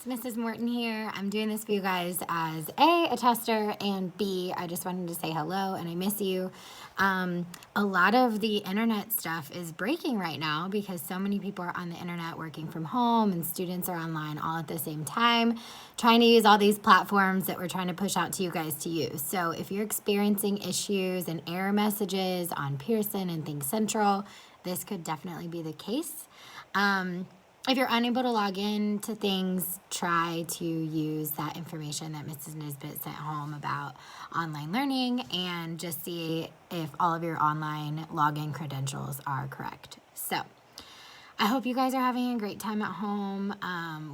Mrs. Morton here. I'm doing this for you guys as A tester, and B, I just wanted to say hello and I miss you. A lot of the internet stuff is breaking right now because so many people are on the internet working from home and students are online all at the same time, trying to use all these platforms that we're trying to push out to you guys to use. So if you're experiencing issues and error messages on Pearson and Think Central, this could definitely be the case. If you're unable to log in to things, try to use that information that Mrs. Nisbet sent home about online learning and just see if all of your online login credentials are correct. So I hope you guys are having a great time at home.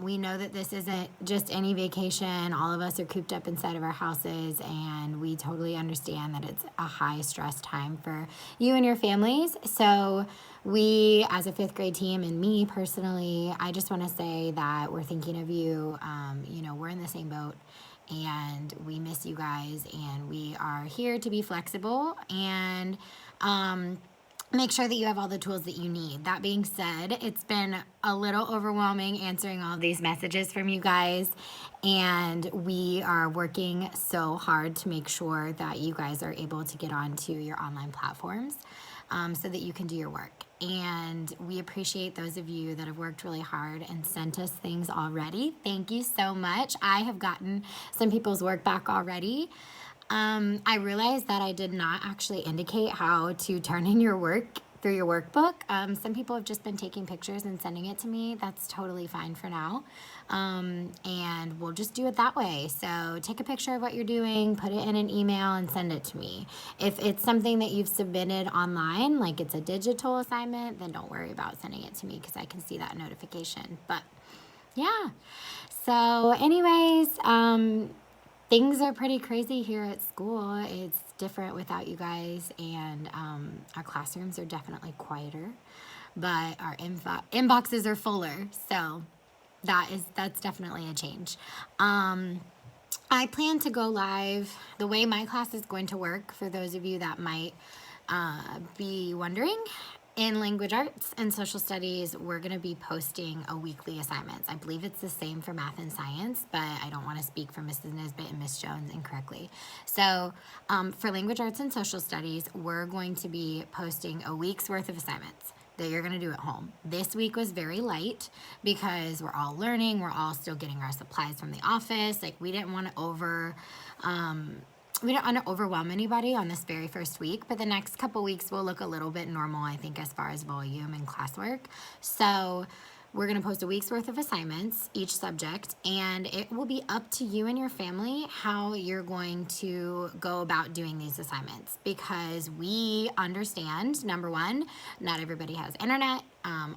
We know that this isn't just any vacation. All of us are cooped up inside of our houses, and we totally understand that it's a high stress time for you and your families. So we, as a fifth grade team, and me personally, I just want to say that we're thinking of you. We're in the same boat, and we miss you guys, and we are here to be flexible and make sure that you have all the tools that you need. That being said, it's been a little overwhelming answering all of these messages from you guys, and we are working so hard to make sure that you guys are able to get onto your online platforms so that you can do your work. And we appreciate those of you that have worked really hard and sent us things already. Thank you so much. I have gotten some people's work back already. I realized that I did not actually indicate how to turn in your work through your workbook. Some people have just been taking pictures and sending it to me. That's totally fine for now. And we'll just do it that way. So take a picture of what you're doing, put it in an email, and send it to me. If it's something that you've submitted online, like it's a digital assignment, then don't worry about sending it to me because I can see that notification. But yeah. So anyways, things are pretty crazy here at school. It's different without you guys, and our classrooms are definitely quieter, but our inboxes are fuller. So that's definitely a change. I plan to go live. The way my class is going to work, for those of you that might be wondering, in language arts and social studies, we're going to be posting a weekly assignments. I believe it's the same for math and science, but I don't want to speak for Mrs. Nisbet and Miss Jones incorrectly. So for language arts and social studies, we're going to be posting a week's worth of assignments that you're going to do at home. This week was very light because we're all learning. We're all still getting our supplies from the office. Like, we didn't want to overwhelm anybody on this very first week, but the next couple weeks will look a little bit normal, I think, as far as volume and classwork. So we're going to post a week's worth of assignments, each subject, and it will be up to you and your family how you're going to go about doing these assignments, because we understand, number one, not everybody has internet.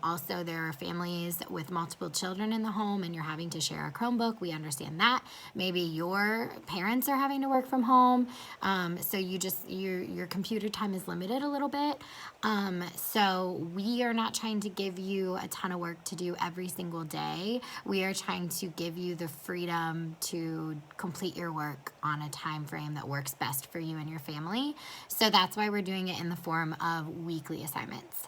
Also, there are families with multiple children in the home and you're having to share a Chromebook. We understand that. Maybe your parents are having to work from home, so your computer time is limited a little bit. So we are not trying to give you a ton of work to do every single day. We are trying to give you the freedom to complete your work on a time frame that works best for you and your family. So that's why we're doing it in the form of weekly assignments.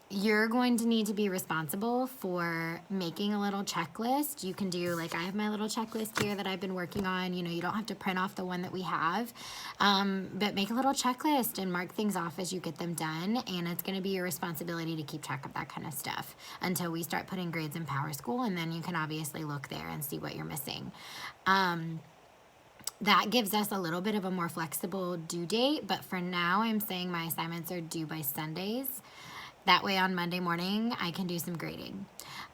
You're going to need to be responsible for making a little checklist. You can do, like, I have my little checklist here that I've been working on. You don't have to print off the one that we have, but make a little checklist and mark things off as you get them done. And it's going to be your responsibility to keep track of that kind of stuff until we start putting grades in Power School, and then you can obviously look there and see what you're missing. That gives us a little bit of a more flexible due date, but for now I'm saying my assignments are due by Sundays. That way on Monday morning, I can do some grading.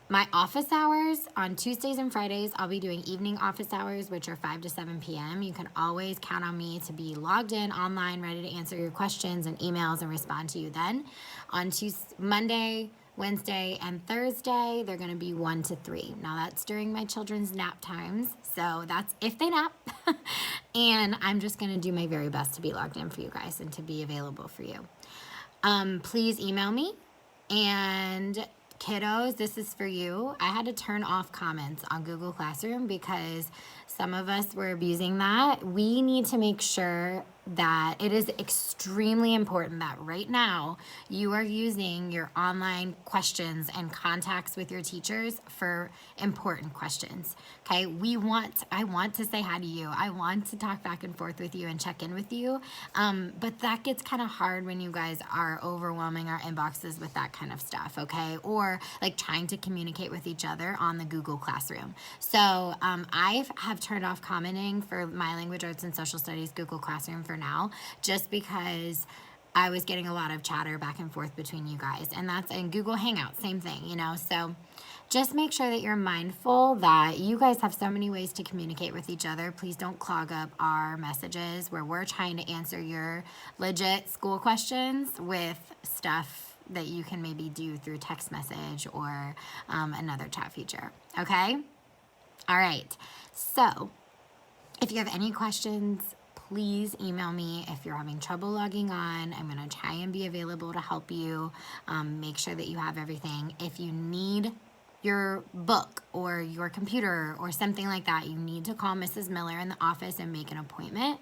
My office hours, on Tuesdays and Fridays, I'll be doing evening office hours, which are 5 to 7 p.m. You can always count on me to be logged in online, ready to answer your questions and emails and respond to you then. On Monday, Wednesday, and Thursday, they're going to be 1 to 3. Now, that's during my children's nap times, so that's if they nap. And I'm just going to do my very best to be logged in for you guys and to be available for you. Please email me. And kiddos, this is for you. I had to turn off comments on Google Classroom because some of us were abusing that. We need to make sure that it is extremely important that right now you are using your online questions and contacts with your teachers for important questions. Okay, I want to say hi to you. I want to talk back and forth with you and check in with you. But that gets kind of hard when you guys are overwhelming our inboxes with that kind of stuff, okay? Or like trying to communicate with each other on the Google Classroom. So I have turned off commenting for my language arts and social studies Google Classroom for now, just because I was getting a lot of chatter back and forth between you guys. And that's in Google Hangout, same thing, you know? So just make sure that you're mindful that you guys have so many ways to communicate with each other. Please don't clog up our messages where we're trying to answer your legit school questions with stuff that you can maybe do through text message or another chat feature. Okay? All right. So if you have any questions, please email me. If you're having trouble logging on, I'm going to try and be available to help you. Make sure that you have everything. If you need your book or your computer or something like that, you need to call Mrs. Miller in the office and make an appointment,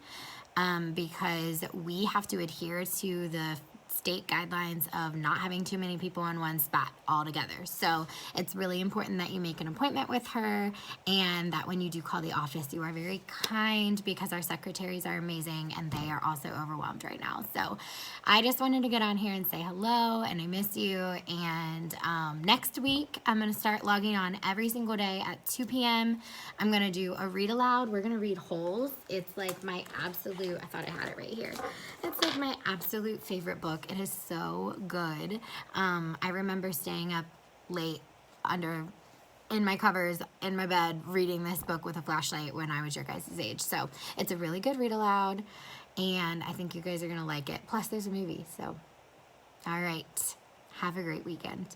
because we have to adhere to the state guidelines of not having too many people in one spot all together. So it's really important that you make an appointment with her, and that when you do call the office, you are very kind, because our secretaries are amazing and they are also overwhelmed right now. So I just wanted to get on here and say hello, and I miss you. And next week, I'm going to start logging on every single day at 2 p.m. I'm going to do a read aloud. We're going to read Holes. It's like my absolute, I thought I had it right here. It's like my absolute favorite book. It is so good. I remember staying up late in my covers in my bed reading this book with a flashlight when I was your guys' age. So it's a really good read aloud, and I think you guys are going to like it. Plus there's a movie. So, all right. Have a great weekend.